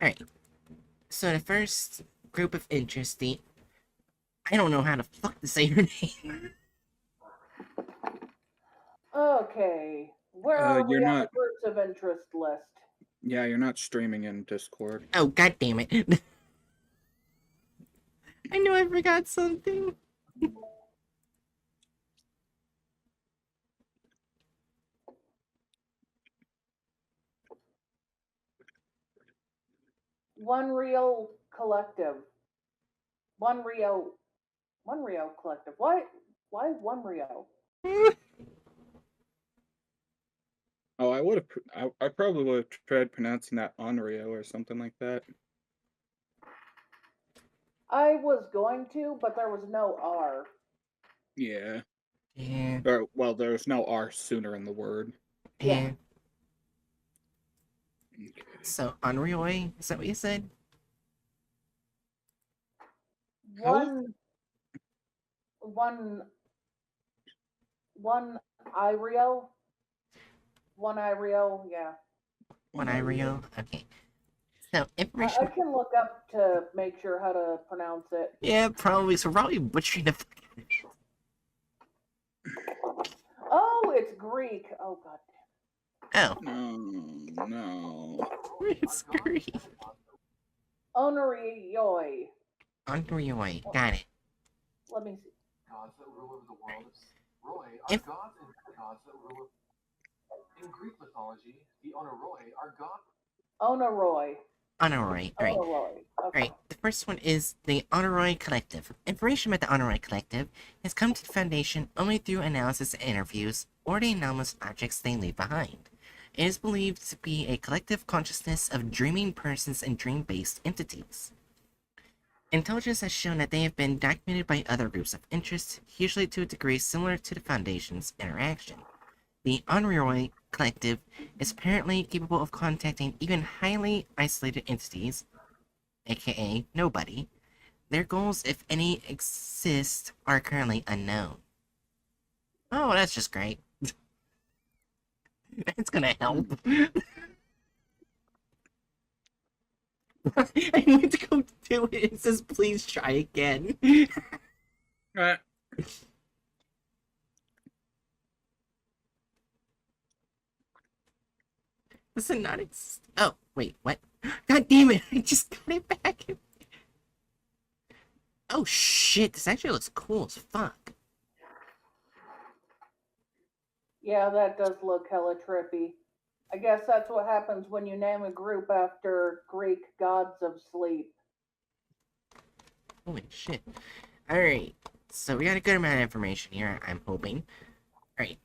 Alright. So the first group of interest, I don't know how to fuck to say your name. Okay. Where are we you're on not- the groups of interest list? Yeah, you're not streaming in Discord. Oh, god damn it. I knew I forgot something. One Rio Collective. One Rio Collective. Why One Rio? Oh, I probably would have tried pronouncing that Onryo or something like that. I was going to, but there was no R. Yeah. Yeah. Well, there's no R sooner in the word. Yeah. Okay. So, Unreal, is that what you said? One Irio. One Irio, yeah. One Irio? Okay. So, I information... can look up to make sure how to pronounce it. Yeah, probably. So, probably butchering the... Oh, it's Greek. Oh, god. Oh. No. It's Greek. Onorioi. Unreal, got it. Let me see. Gods that rule over the world of Roy are If- gods and gods that rule. In Greek mythology, the Onoroi are gods. Onoroi. Honoroi, right. Onoroi. Okay. Right, the first one is the Honoroi Collective. Information about the Honoroi Collective has come to the Foundation only through analysis and interviews, or the anomalous objects they leave behind. It is believed to be a collective consciousness of dreaming persons and dream-based entities. Intelligence has shown that they have been documented by other groups of interest, usually to a degree similar to the Foundation's interaction. The Honoroi Collective is apparently capable of contacting even highly isolated entities, aka nobody. Their goals, if any exist, are currently unknown. Oh, that's just great. That's gonna help. I went to go do it. It says, please try again. Does it not exist? Oh, wait, what? God damn it, I just got it back. Oh shit, this actually looks cool as fuck. Yeah, that does look hella trippy. I guess that's what happens when you name a group after Greek gods of sleep. Holy shit. Alright, so we got a good amount of information here, I'm hoping. Alright.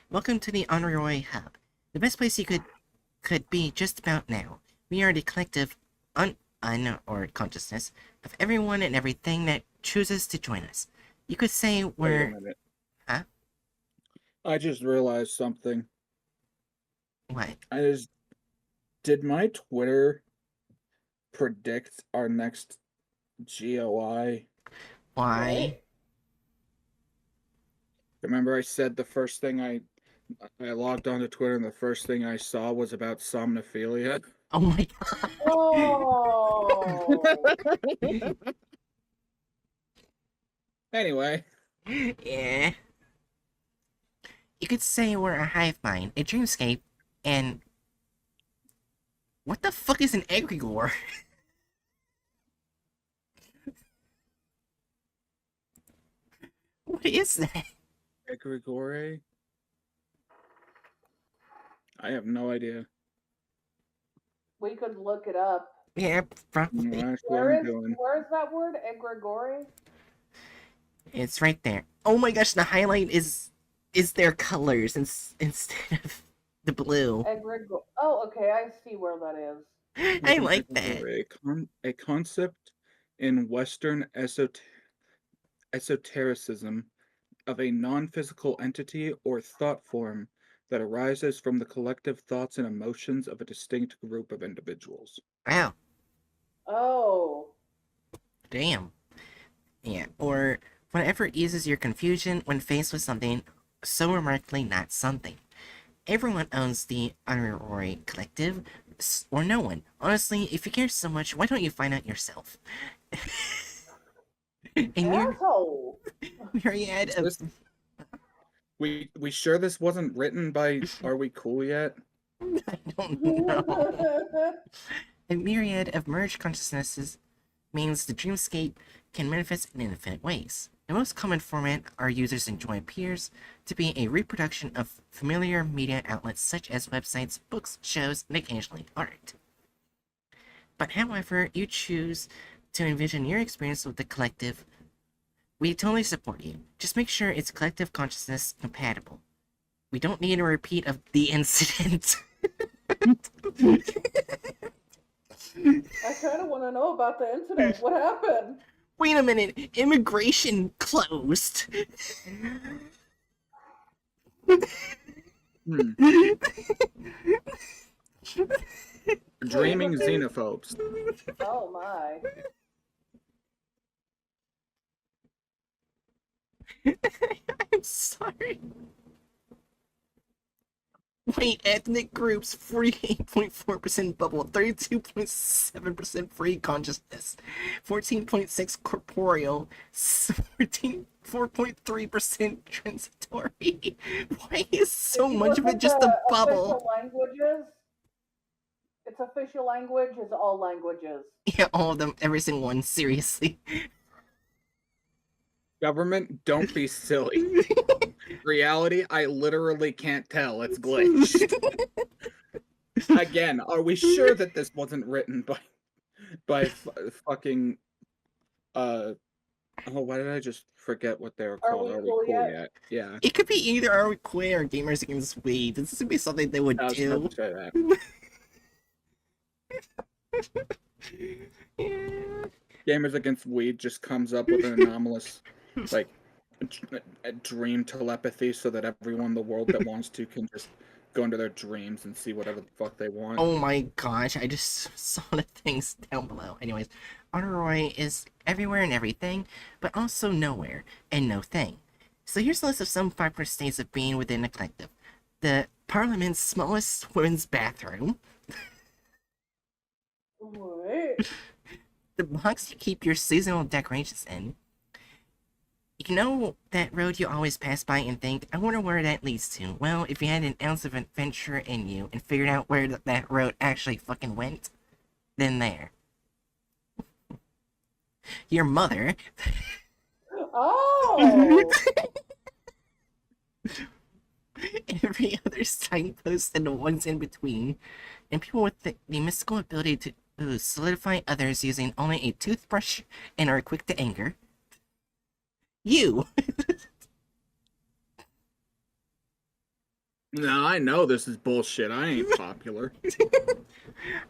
Welcome to the Honoroi Hub. The best place you could be just about now. We are the collective or consciousness of everyone and everything that chooses to join us. You could say Wait a we're... minute. Huh? I just realized something. What? Did my Twitter predict our next GOI? Why? Remember I said the first thing I logged onto Twitter and the first thing I saw was about somnophilia? Oh my god. Oh! Anyway. Yeah. You could say we're a hive mind, a dreamscape, and... What the fuck is an egregore? What is that? Egregore? I have no idea. We could look it up. Yeah, probably. No, that's what I'm doing. Where is that word? Egregore? It's right there. Oh my gosh, the highlight is their colors instead of the blue. Egregore. Oh, okay, I see where that is. I like that. A concept in Western esotericism of a non-physical entity or thought form that arises from the collective thoughts and emotions of a distinct group of individuals. Wow. Oh. Damn. Yeah, or whatever eases your confusion when faced with something so remarkably not something. Everyone owns the Honoroi Collective, or no one. Honestly, if you care so much, why don't you find out yourself? A Asshole. myriad of We sure this wasn't written by Are We Cool Yet? I don't know. A myriad of merged consciousnesses means the dreamscape can manifest in infinite ways. The most common format our users enjoy appears to be a reproduction of familiar media outlets such as websites, books, shows, and occasionally art. But however you choose to envision your experience with the collective, we totally support you. Just make sure it's collective consciousness compatible. We don't need a repeat of the incident. I kind of want to know about the incident. What happened? Wait a minute, immigration closed. Dreaming xenophobes. Oh my. I'm sorry. Wait, ethnic groups, free 8.4% bubble, 32.7% free consciousness, 14.6 corporeal, 4.3% transitory. Why is so If you much look of it at just the a bubble? Official languages. Its official language is all languages. Yeah, all of them, every single one, seriously. Government, don't be silly. Reality, I literally can't tell. It's glitched. Again, are we sure that this wasn't written by fucking oh, why did I just forget what they were Are called? we Are we cool cool yet? yet? Yeah. It could be either Are We Queer or Gamers Against Weed. This would be something they would I was about do. to say that. Yeah. Gamers Against Weed just comes up with an anomalous, like, a dream telepathy so that everyone in the world that wants to can just go into their dreams and see whatever the fuck they want. Oh my gosh, I just saw the things down below. Anyways, Honoroi is everywhere and everything, but also nowhere and no thing. So here's a list of some popular states of being within a collective. The Parliament's smallest women's bathroom. What? The box you keep your seasonal decorations in. You know that road you always pass by and think, I wonder where that leads to. Well, if you had an ounce of adventure in you and figured out where that road actually fucking went, then there. Your mother. Oh! Every other signpost and the ones in between. And people with the mystical ability to solidify others using only a toothbrush and are quick to anger. You. No, I know this is bullshit. I ain't popular.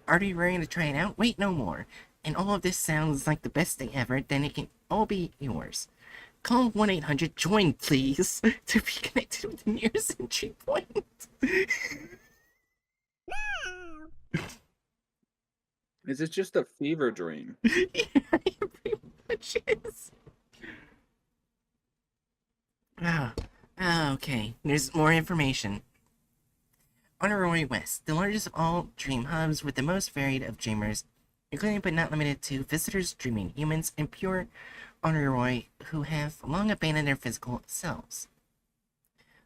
Are you ready to try it out? Wait, no more. And all of this sounds like the best day ever, then it can all be yours. Call 1-800-JOIN, please, to be connected with the nearest entry point. Is it just a fever dream? Yeah, it pretty much is. Okay. There's more information. Honoroi West, the largest of all dream hubs with the most varied of dreamers, including but not limited to visitors dreaming humans and pure Honoroi who have long abandoned their physical selves.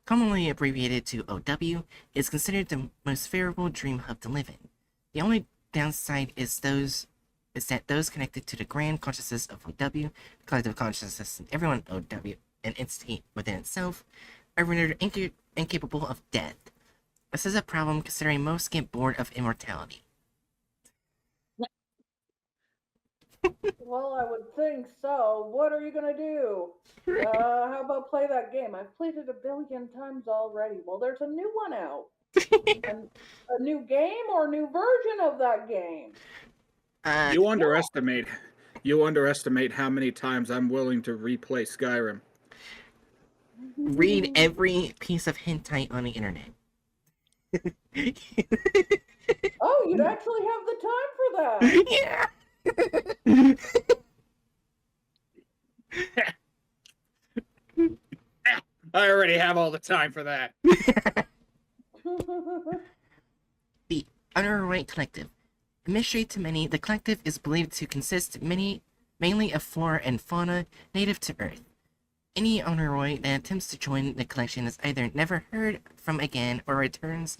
Commonly abbreviated to OW, is considered the most favorable dream hub to live in. The only downside is that those connected to the grand consciousness of OW, collective consciousness, and everyone OW, an entity within itself, are rendered incapable of death. This is a problem considering most get bored of immortality. Well, I would think so. What are you gonna do? How about play that game? I've played it 1 billion times already. Well, there's a new one out. A new game or a new version of that game? You underestimate how many times I'm willing to replay Skyrim. Read every piece of hentai on the internet. Oh, you'd actually have the time for that. Yeah. I already have all the time for that. Unoright Collective. A mystery to many, the collective is believed to consist mainly of flora and fauna native to Earth. Any Honoroid that attempts to join the collection is either never heard from again or returns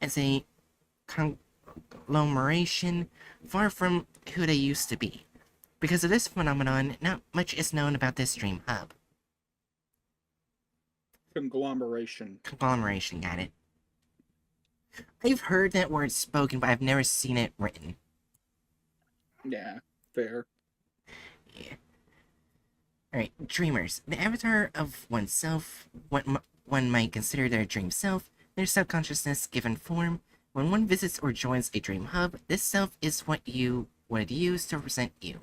as a conglomeration far from who they used to be. Because of this phenomenon, not much is known about this dream hub. Conglomeration. Conglomeration, got it. I've heard that word spoken, but I've never seen it written. Yeah, fair. Yeah. Alright, dreamers. The avatar of oneself, what one might consider their dream self, their subconsciousness given form. When one visits or joins a dream hub, this self is what you would use to represent you.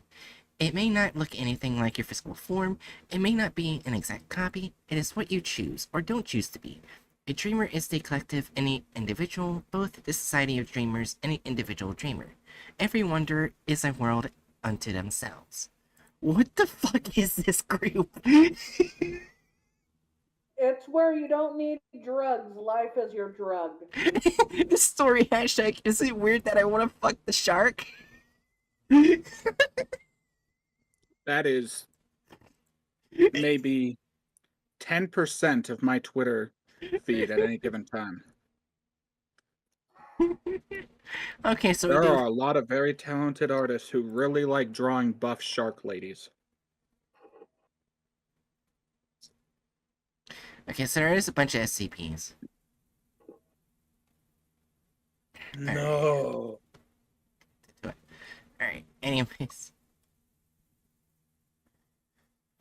It may not look anything like your physical form, it may not be an exact copy, it is what you choose or don't choose to be. A dreamer is the collective, any individual, both the society of dreamers and an individual dreamer. Every wonder is a world unto themselves. What the fuck is this group? It's where you don't need drugs. Life is your drug. The story hashtag, is it weird that I want to fuck the shark? That is maybe 10% of my Twitter feed at any given time. Okay, so there are a lot of very talented artists who really like drawing buff shark ladies. Okay, so there is a bunch of SCPs. No. Alright, anyways.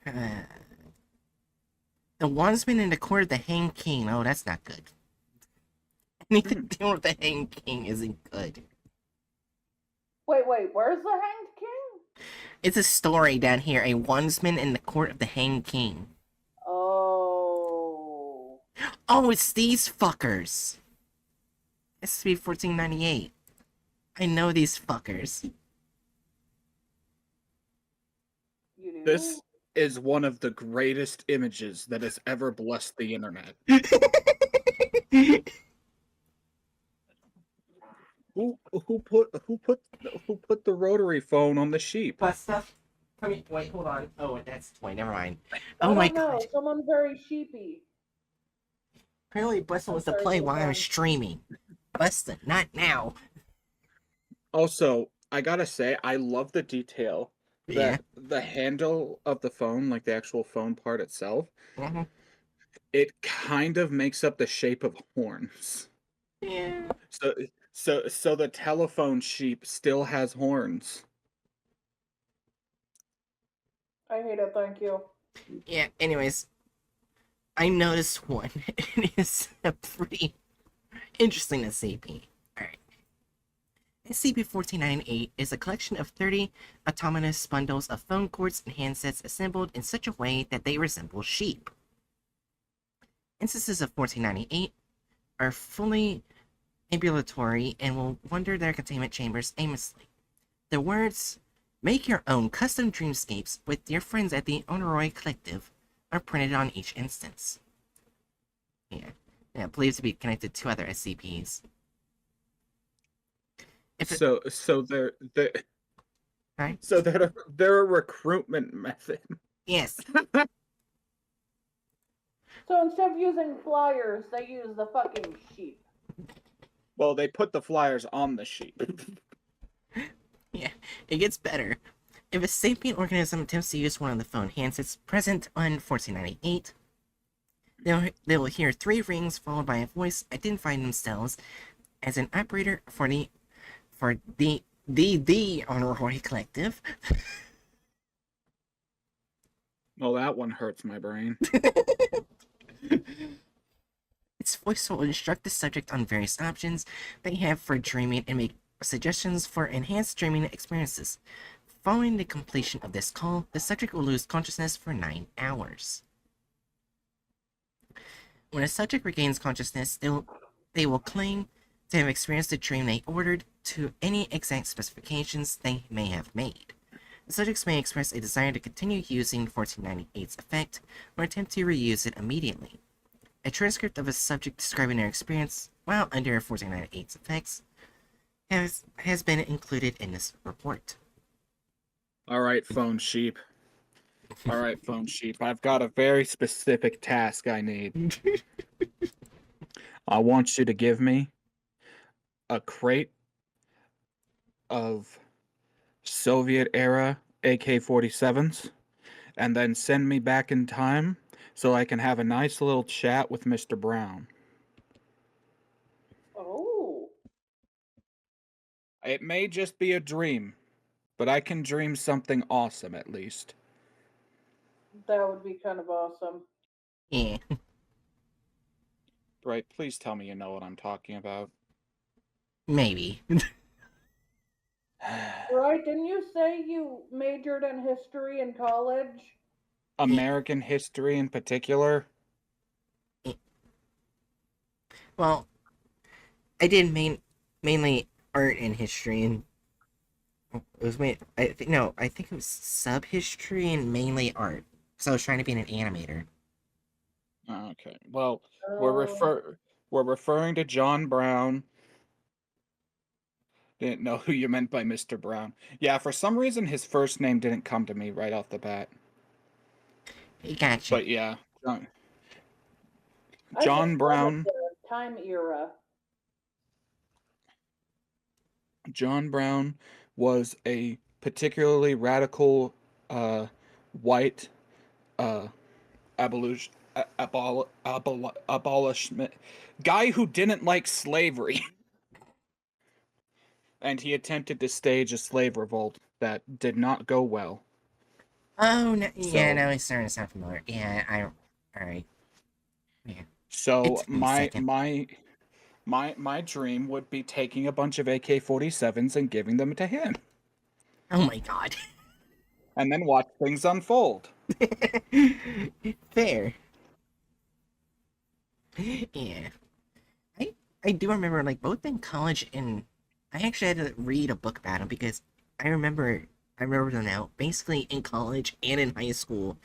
The Wandsman in the Court of the Hanged King. Oh, that's not good. Anything to do with the Hanged King isn't good. Wait, where's the Hanged King? It's a story down here. A Wandsman in the Court of the Hanged King. Oh. Oh, it's these fuckers. SCP-1498. I know these fuckers. You do? This is one of the greatest images that has ever blessed the internet. Who put the rotary phone on the sheep? But stuff. Wait, hold on. Oh, that's toy. Never mind. I Oh don't my know. god. Someone very sheepy. Apparently, Busta wants to play while I'm streaming. Busta, not now. Also, I gotta say, I love the detail that Yeah. the handle of the phone, like the actual phone part itself, Mm-hmm. it kind of makes up the shape of horns. Yeah. So the telephone sheep still has horns. I hate it, thank you. Yeah, anyways. I noticed one. It is a pretty interesting SCP. Alright. SCP-1498 is a collection of 30 autonomous bundles of phone cords and handsets assembled in such a way that they resemble sheep. Instances of 1498 are fully ambulatory and will wander their containment chambers aimlessly. The words, "Make your own custom dreamscapes with your friends at the Honoroid Collective," are printed on each instance. Yeah, believed to be connected to other SCPs. So they're Right? so they're a recruitment method. Yes. So instead of using flyers, they use the fucking sheep. Well, they put the flyers on the sheep. Yeah, it gets better. If a sapient organism attempts to use one of the phone handsets present on 1498, they will hear 3 rings followed by a voice identifying themselves as an operator for the Honoroid Collective. Well, that one hurts my brain. Its voice will instruct the subject on various options they have for dreaming and make suggestions for enhanced dreaming experiences. Following the completion of this call, the subject will lose consciousness for 9 hours. When a subject regains consciousness, they will claim to have experienced the dream they ordered to any exact specifications they may have made. The subjects may express a desire to continue using 1498's effect or attempt to reuse it immediately. A transcript of a subject describing their experience while under 1498's effects has been included in this report. All right, phone sheep. All right, phone sheep. I've got a very specific task I need. I want you to give me a crate of Soviet era AK-47s and then send me back in time so I can have a nice little chat with Mr. Brown. Oh. It may just be a dream, but I can dream something awesome at least. That would be kind of awesome. Yeah. Right, please tell me you know what I'm talking about. Maybe. Right? Didn't you say you majored in history in college? American history in particular? Well, I did mainly art and history, and it was I think it was sub history and mainly art. So I was trying to be an animator. Okay. Well, Oh. we're referring to John Brown. Didn't know who you meant by Mr. Brown. Yeah, for some reason his first name didn't come to me right off the bat. Gotcha. But yeah, I just John love Brown. the time era. John Brown was a particularly radical white abolition abolishment guy who didn't like slavery. And he attempted to stage a slave revolt that did not go well. Oh, no, yeah, So now it's starting to sound familiar. Yeah, alright. Yeah. It so took me a second. my dream would be taking a bunch of AK-47s and giving them to him. Oh my god. And then watch things unfold. Fair. Yeah. I do remember, like, both in college and I actually had to read a book about him because I remember them now. Basically, in college and in high school,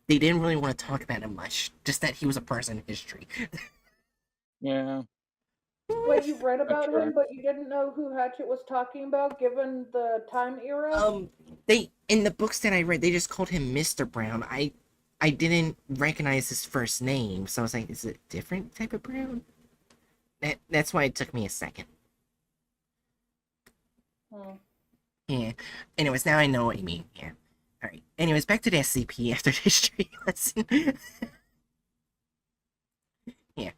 they didn't really want to talk about him much. Just that he was a person in history. Yeah, Wait, you read that's about right. him, but you didn't know who Hatchet was talking about, given the time era? They in the books that I read, they just called him Mr. Brown. I didn't recognize his first name, so I was like, is it a different type of Brown? That's why it took me a second. Hmm. Yeah. Anyways, now I know what you mean. Yeah. Alright. Anyways, back to the SCP after the history lesson. Yeah.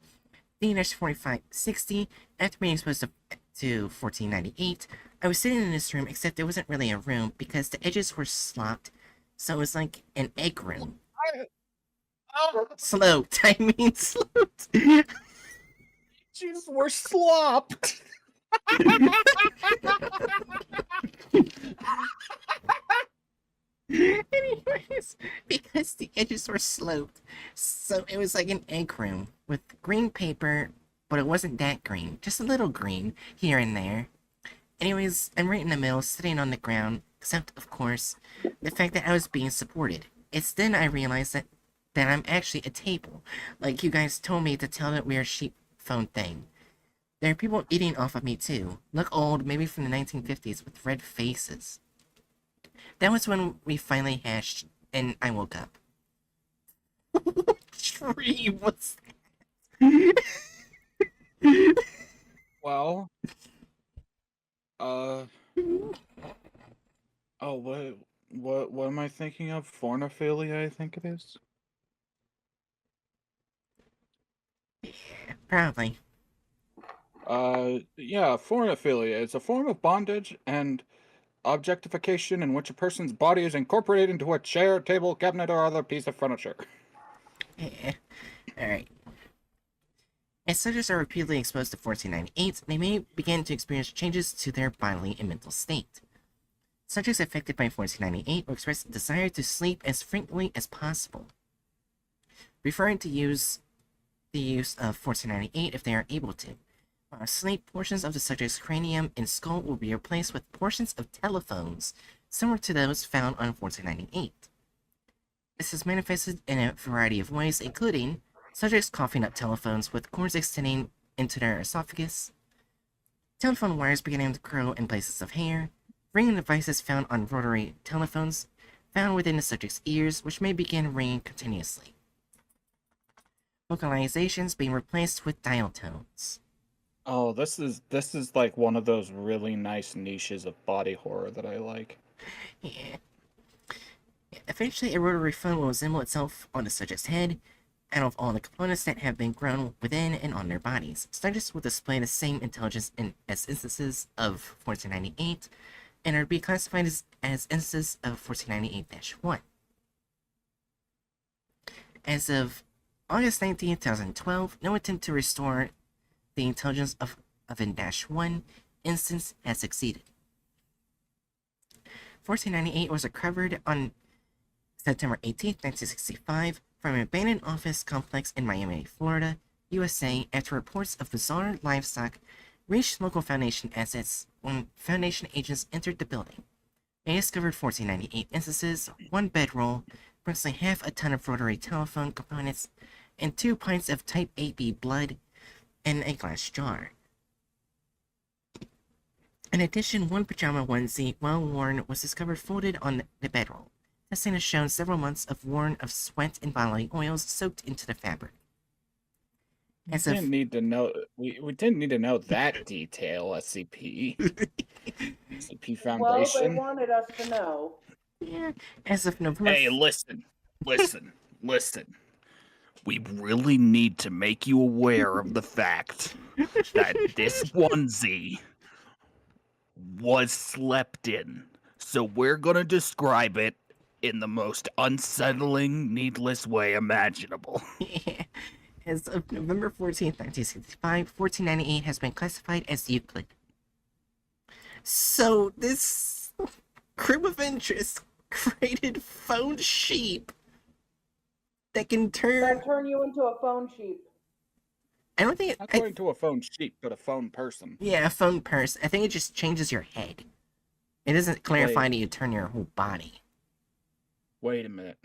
DNS 4560, after being exposed to 1498, I was sitting in this room, except it wasn't really a room because the edges were slopped, so it was like an egg room. Sloped. I mean sloped. Jeez, we're slopped. Anyways, because the edges were sloped, so it was like an egg room with green paper, but it wasn't that green, just a little green here and there. Anyways, I'm right in the middle, sitting on the ground, except, of course, the fact that I was being supported. It's then I realized that I'm actually a table, like you guys told me to tell that weird sheep phone thing. There are people eating off of me too, look old, maybe from the 1950s, with red faces. That was when we finally hatched, and I woke up. What dream was that? Well, oh, what am I thinking of? Fornophilia, I think it is. Probably. Yeah, fornophilia. It's a form of bondage and objectification in which a person's body is incorporated into a chair, table, cabinet, or other piece of furniture. Yeah. Alright. As subjects are repeatedly exposed to 1498, they may begin to experience changes to their bodily and mental state. Subjects affected by 1498 will express a desire to sleep as frequently as possible, referring to the use of 1498 if they are able to. While asleep, portions of the subject's cranium and skull will be replaced with portions of telephones, similar to those found on 1498. This is manifested in a variety of ways, including subjects coughing up telephones with cords extending into their esophagus, Telephone wires beginning to curl in places of hair. Ringing devices found on rotary telephones found within the subject's ears, which may begin ringing continuously. Vocalizations being replaced with dial tones. Oh, this is like one of those really nice niches of body horror that I like. Yeah. Eventually, a rotary phone will assemble itself on the subject's head, out of all the components that have been grown within and on their bodies. Subjects will display the same intelligence as instances of 1498, and are to be classified as instances of 1498-1. As of August 19, 2012, no attempt to restore the intelligence of N-1 instance has succeeded. 1498 was recovered on September 18, 1965, from an abandoned office complex in Miami, Florida, USA, after reports of bizarre livestock reached local Foundation assets when Foundation agents entered the building. They discovered 1498 instances, 1 bedroll, approximately half a ton of rotary telephone components, and 2 pints of type AB blood in a glass jar. In addition, 1 pajama onesie, well worn, was discovered folded on the bedroll. Testing has shown several months of sweat and bodily oils soaked into the fabric. We didn't need to know. We didn't need to know that detail, SCP. SCP Foundation. Well, they wanted us to know. Yeah, as of November. Hey, listen. We really need to make you aware of the fact that this onesie was slept in. So we're gonna describe it in the most unsettling, needless way imaginable. Yeah. As of November 14th, 1965, 1498 has been classified as Euclid. So, this group of interest created phone sheep that can turn... turn you into a phone sheep. I don't think Not going to a phone sheep, but a phone person. Yeah, a phone person. I think it just changes your head. It doesn't clarify that you turn your whole body. Wait a minute.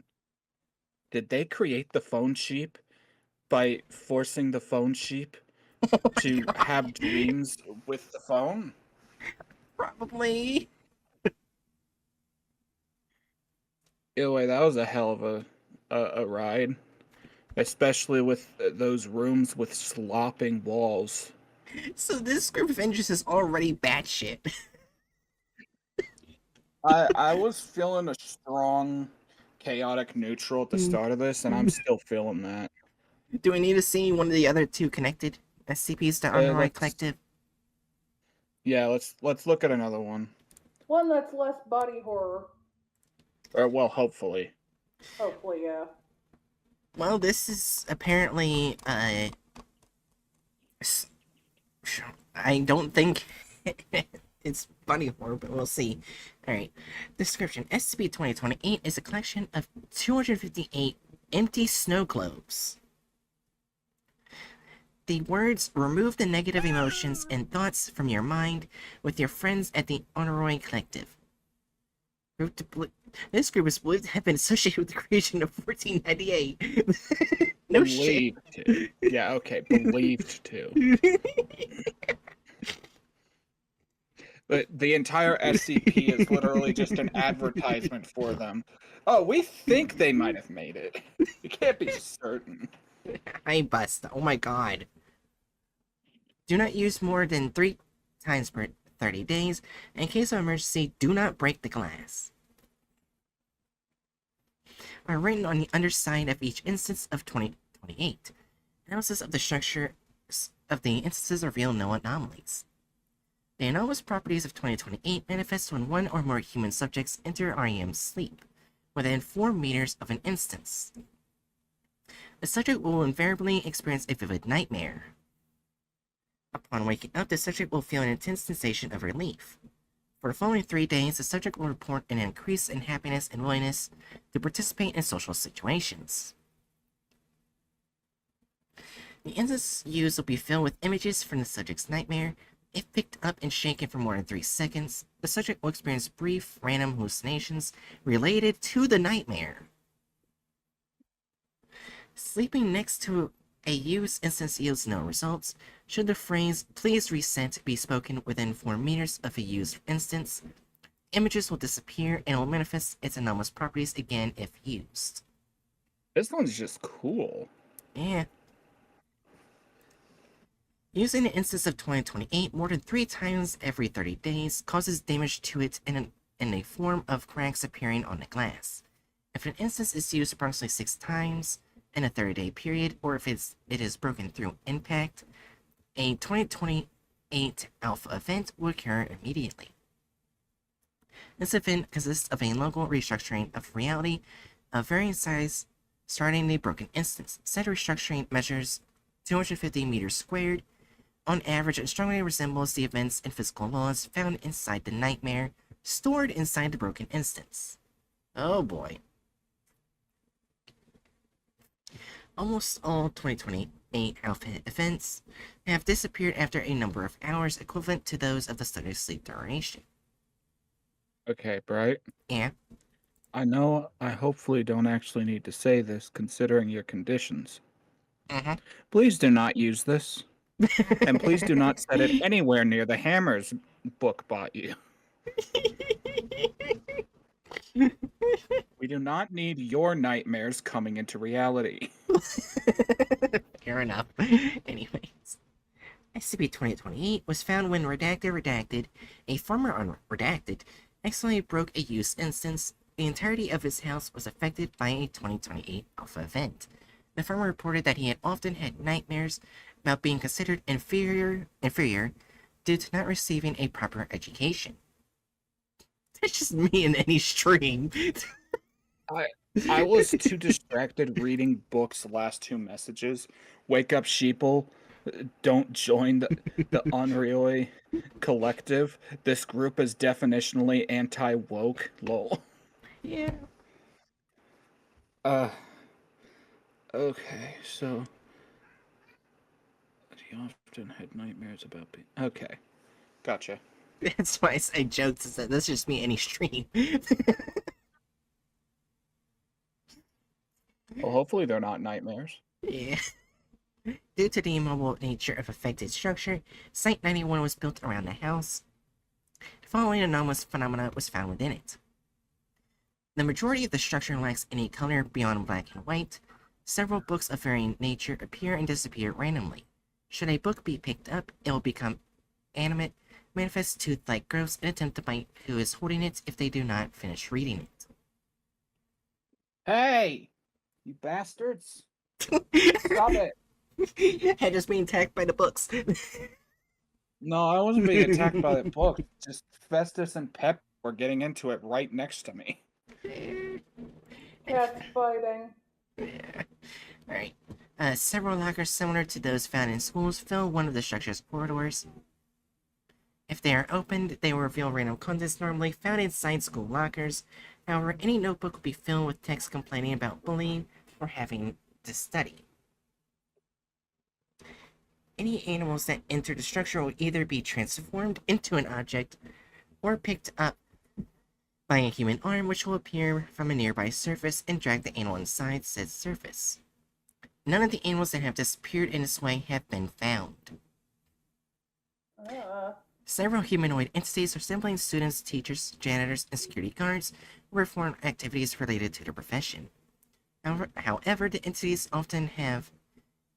Did they create the phone sheep by forcing the phone sheep to have dreams with the phone? Probably. Anyway, that was a hell of a ride. Especially with those rooms with slopping walls. So this group of interest is already batshit. I was feeling a strong chaotic neutral at the start of this, and I'm still feeling that. Do we need to see one of the other 2 connected SCPs to Honorary Collective? Yeah, let's look at another one. One that's less body horror. Or well, hopefully. Hopefully, yeah. Well, this is apparently, I don't think it's body horror, but we'll see. Alright, description. SCP-2028 is a collection of 258 empty snow globes. The words, remove the negative emotions and thoughts from your mind with your friends at the Honorary Collective. This group is believed to have been associated with the creation of 1498. No shit. To. Yeah, okay, believed to. But the entire SCP is literally just an advertisement for them. Oh, we think they might have made it. You can't be certain. Hi, bust. Oh my god. Do not use more than 3 times per 30 days. In case of emergency, do not break the glass. Are written on the underside of each instance of 2028. Analysis of the structure of the instances reveal no anomalies. The anomalous properties of 2028 manifest when 1 or more human subjects enter REM sleep, within 4 meters of an instance. The subject will invariably experience a vivid nightmare. Upon waking up, the subject will feel an intense sensation of relief. For the following 3 days, the subject will report an increase in happiness and willingness to participate in social situations. The instance used will be filled with images from the subject's nightmare. If picked up and shaken for more than 3 seconds, the subject will experience brief, random hallucinations related to the nightmare. Sleeping next to A used instance yields no results. Should the phrase "please reset" be spoken within 4 meters of a used instance, images will disappear and will manifest its anomalous properties again if used. This one's just cool. Yeah. Using an instance of 2028 more than 3 times every 30 days causes damage to it in a form of cracks appearing on the glass. If an instance is used approximately 6 times in a 30-day period, or if it is broken through impact, a 2028 alpha event will occur immediately. This event consists of a local restructuring of reality of varying size starting the broken instance. Said restructuring measures 250 meters squared. On average, it strongly resembles the events and physical laws found inside the nightmare, stored inside the broken instance. Oh boy. Almost all 2028 alpha events have disappeared after a number of hours equivalent to those of the study's sleep duration. Okay, Bright. Yeah. I know I hopefully don't actually need to say this considering your conditions. Uh-huh. Please do not use this. And please do not set it anywhere near the hammers book bought you. We do not need your nightmares coming into reality. Fair enough. Anyways. SCP-2028 was found when Redacted, a farmer on Redacted, accidentally broke a used instance. The entirety of his house was affected by a 2028 alpha event. The farmer reported that he had often had nightmares about being considered inferior due to not receiving a proper education. That's just me in any stream. I was too distracted reading books' last 2 messages. Wake up, sheeple. Don't join the ORIA collective. This group is definitionally anti-woke. Lol. Yeah. Okay, so... He often had nightmares about being... Okay, gotcha. That's why I joked and said, that's just me any stream. Well, hopefully they're not nightmares. Yeah. Due to the immobile nature of affected structure, Site 91 was built around the house. The following anomalous phenomena was found within it. The majority of the structure lacks any color beyond black and white. Several books of varying nature appear and disappear randomly. Should a book be picked up, it will become animate, manifest tooth-like growths, and attempt to bite who is holding it if they do not finish reading it. Hey! You bastards! Stop it! Head is being attacked by the books. No, I wasn't being attacked by the book. Just Festus and Pep were getting into it right next to me. Cats fighting. Yeah. Alright. Several lockers similar to those found in schools fill one of the structure's corridors. If they are opened, they will reveal random contents normally found inside school lockers. However, any notebook will be filled with text complaining about bullying or having to study. Any animals that enter the structure will either be transformed into an object or picked up by a human arm, which will appear from a nearby surface and drag the animal inside said surface. None of the animals that have disappeared in this way have been found. Several humanoid entities resembling students, teachers, janitors, and security guards will perform activities related to their profession. However, the entities often have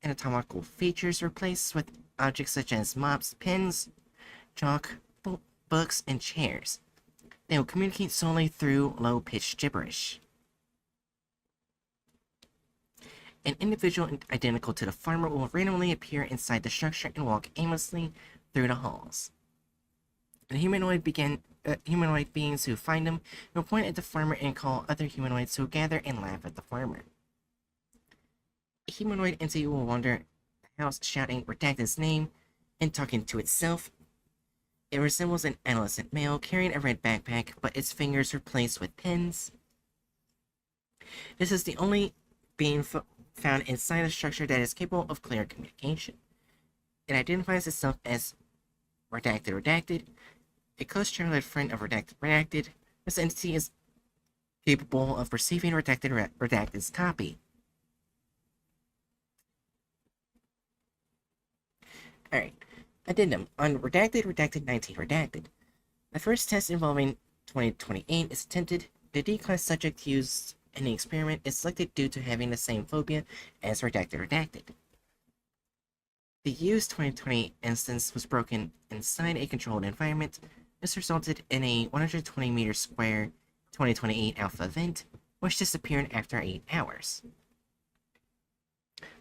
anatomical features replaced with objects such as mops, pens, chalk, books, and chairs. They will communicate solely through low-pitched gibberish. An individual identical to the farmer will randomly appear inside the structure and walk aimlessly through the halls. The humanoid beings who find him will point at the farmer and call other humanoids who gather and laugh at the farmer. A humanoid entity will wander the house shouting Redacted's name and talking to itself. It resembles an adolescent male carrying a red backpack, but its fingers are placed with pens. This is the only being found inside a structure that is capable of clear communication. It identifies itself as Redacted, a close childhood friend of Redacted. This entity is capable of perceiving Redacted's copy. Alright. Addendum on redacted 19 redacted. The first test involving 2028 is attempted. The D-class subject used in the experiment is selected due to having the same phobia as redacted. The used 2020 instance was broken inside a controlled environment. This resulted in a 120 meter square 2028 alpha event, which disappeared after 8 hours.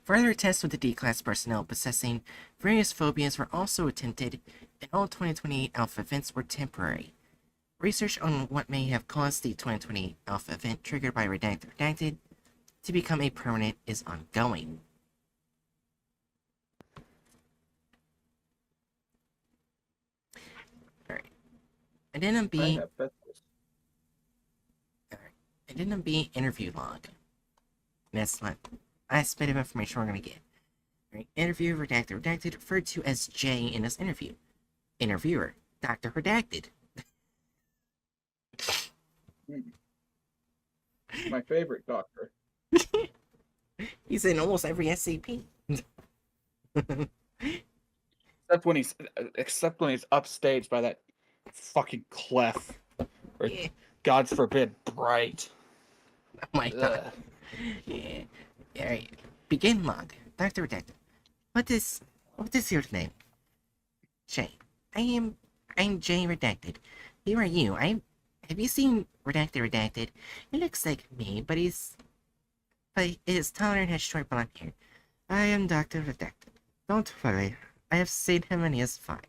Further tests with the D-class personnel possessing various phobias were also attempted, and all 2028 alpha events were temporary. Research on what may have caused the 2020 alpha event triggered by redacted to become a permanent is ongoing. Alright. Addendum B. Addendum B interview log. That's the last bit of information we're going to get. Right. Interview redacted, referred to as J in this interview. Interviewer, Dr. Redacted. My favorite doctor. He's in almost every SCP. Except when he's upstaged by that fucking clef. Or, Yeah. God forbid, bright. Oh my god. Yeah. Alright. Begin log. Dr. Redacted. What is your name? Jay. I'm Jay Redacted. Who are you? Have you seen Redacted? He looks like me, but his taller and has short blonde hair. I am Dr. Redacted. Don't worry. I have seen him and he is fine.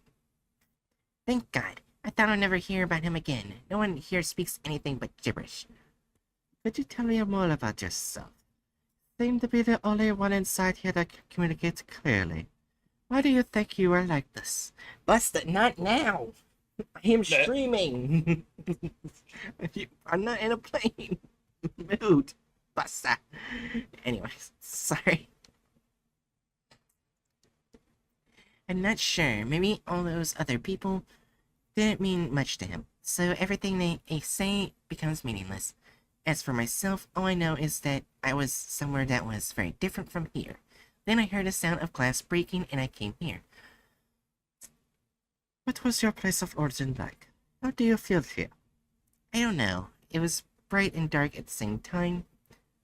Thank God. I thought I'd never hear about him again. No one here speaks anything but gibberish. Could you tell me more about yourself? Seem to be the only one inside here that can communicate clearly. Why do you think you are like this? Busta, not now! I am streaming! I'm not in a plane! Mood! Busta! Anyways, sorry. I'm not sure. Maybe all those other people didn't mean much to him, so everything they say becomes meaningless. As for myself, all I know is that I was somewhere that was very different from here. Then I heard a sound of glass breaking and I came here. What was your place of origin like? How do you feel here? I don't know. It was bright and dark at the same time,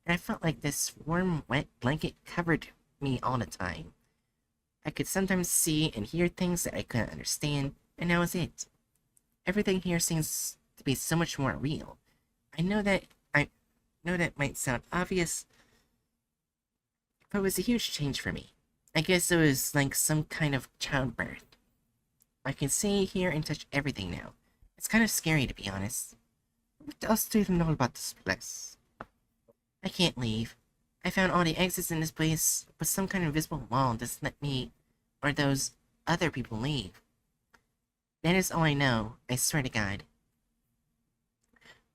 and I felt like this warm, wet blanket covered me all the time. I could sometimes see and hear things that I couldn't understand, and that was it. Everything here seems to be so much more real. I know that might sound obvious, but it was a huge change for me. I guess it was like some kind of childbirth. I can see, hear, and touch everything now. It's kind of scary, to be honest. What else do you know about this place? I can't leave. I found all the exits in this place, but some kind of invisible wall doesn't let me or those other people leave. That is all I know, I swear to God.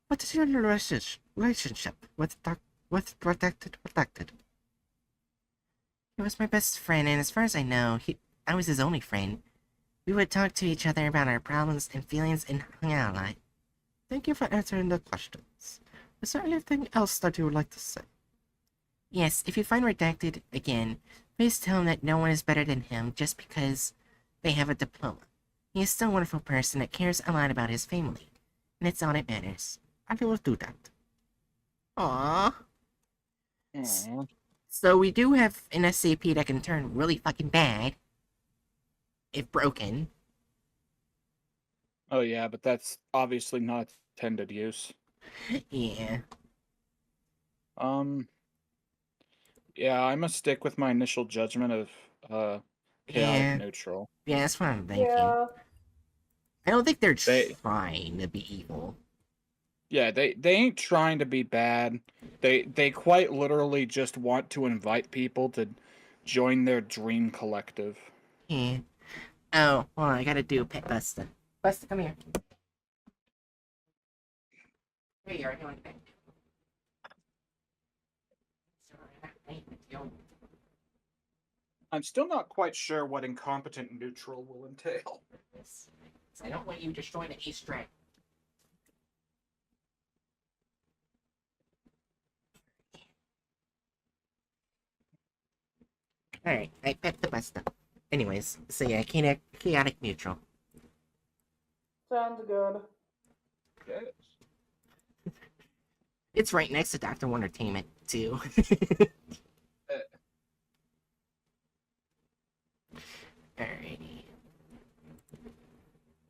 What is your relationship with Redacted? He was my best friend, and as far as I know, I was his only friend. We would talk to each other about our problems and feelings and hang out a lot. Thank you for answering the questions. Is there anything else that you would like to say? Yes, if you find Redacted again, please tell him that no one is better than him just because they have a diploma. He is still a wonderful person that cares a lot about his family, and it's all that matters. I will do that. Aww. So we do have an SCP that can turn really fucking bad. If broken. Oh yeah, but that's obviously not intended use. Yeah. Yeah, I must stick with my initial judgment of chaotic neutral. Yeah, that's what I'm thinking. Yeah. I don't think they're trying to be evil. Yeah, they ain't trying to be bad. They quite literally just want to invite people to join their dream collective. Yeah. Oh, hold on, I gotta do Pet Busta. Busta, come here. Here you are, you want to I'm still not quite sure what incompetent neutral will entail. I don't want you destroying the Easter egg. Alright, I pet the Busta. Anyways, so yeah, chaotic neutral. Sounds good. Yes. It's right next to Dr. Wondertainment, too.